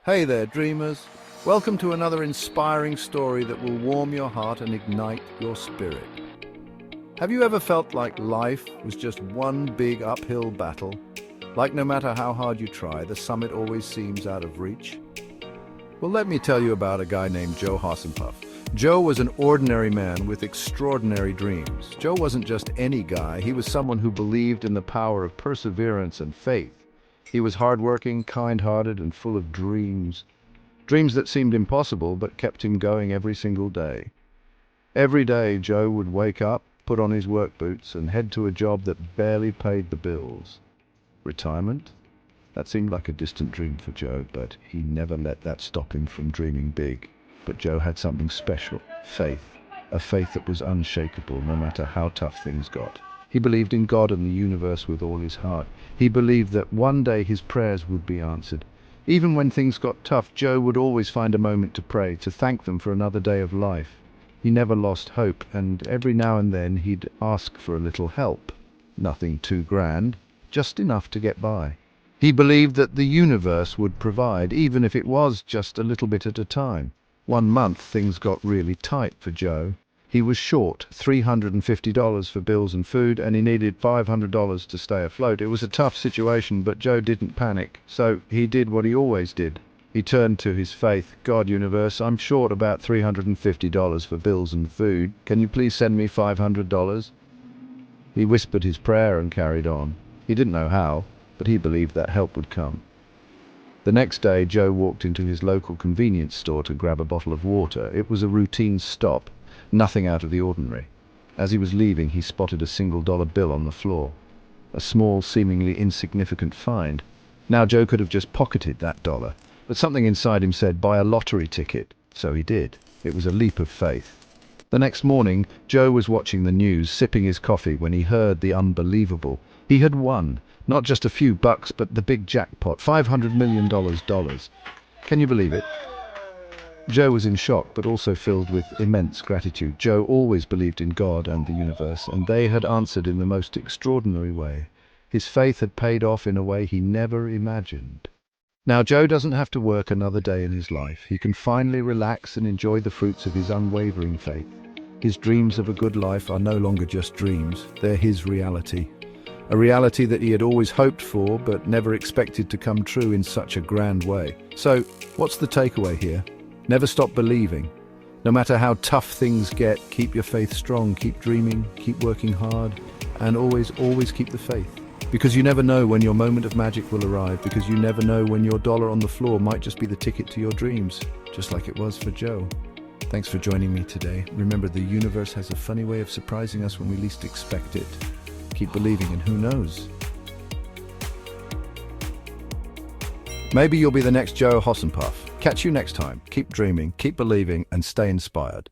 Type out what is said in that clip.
Hey there, dreamers. Welcome to another inspiring story that will warm your heart and ignite your spirit. Have you ever felt like life was just one big uphill battle? Like no matter how hard you try, the summit always seems out of reach? Well, let me tell you about a guy named Joe Hossenpuff. Joe was an ordinary man with extraordinary dreams. Joe wasn't just any guy, he was someone who believed in the power of perseverance and faith. He was hardworking, kind-hearted, and full of dreams. Dreams that seemed impossible but kept him going every single day. Every day, Joe would wake up, put on his work boots, and head to a job that barely paid the bills. Retirement? That seemed like a distant dream for Joe, but he never let that stop him from dreaming big. But Joe had something special, faith. A faith that was unshakable no matter how tough things got. He believed in God and the universe with all his heart. He believed that one day his prayers would be answered. Even when things got tough, Joe would always find a moment to pray, to thank them for another day of life. He never lost hope, and every now and then he'd ask for a little help. Nothing too grand, just enough to get by. He believed that the universe would provide, even if it was just a little bit at a time. One month things got really tight for Joe. He was short $350 for bills and food, and he needed $500 to stay afloat. It was a tough situation, but Joe didn't panic, so he did what he always did. He turned to his faith. God, universe, I'm short about $350 for bills and food. Can you please send me $500? He whispered his prayer and carried on. He didn't know how, but he believed that help would come. The next day, Joe walked into his local convenience store to grab a bottle of water. It was a routine stop. Nothing out of the ordinary. As he was leaving, he spotted a $1 bill on the floor. A small, seemingly insignificant find. Now Joe could have just pocketed that dollar, but something inside him said, buy a lottery ticket. So he did. It was a leap of faith. The next morning, Joe was watching the news, sipping his coffee, when he heard the unbelievable. He had won. Not just a few bucks, but the big jackpot, $500 million. Can you believe it? Joe was in shock, but also filled with immense gratitude. Joe always believed in God and the universe, and they had answered in the most extraordinary way. His faith had paid off in a way he never imagined. Now Joe doesn't have to work another day in his life. He can finally relax and enjoy the fruits of his unwavering faith. His dreams of a good life are no longer just dreams, they're his reality. A reality that he had always hoped for, but never expected to come true in such a grand way. So, what's the takeaway here? Never stop believing. No matter how tough things get, keep your faith strong, keep dreaming, keep working hard, and always keep the faith. Because you never know when your moment of magic will arrive, because you never know when your dollar on the floor might just be the ticket to your dreams, just like it was for Joe. Thanks for joining me today. Remember, the universe has a funny way of surprising us when we least expect it. Keep believing, and who knows? Maybe you'll be the next Joe Hossenpuff. Catch you next time. Keep dreaming, keep believing, and stay inspired.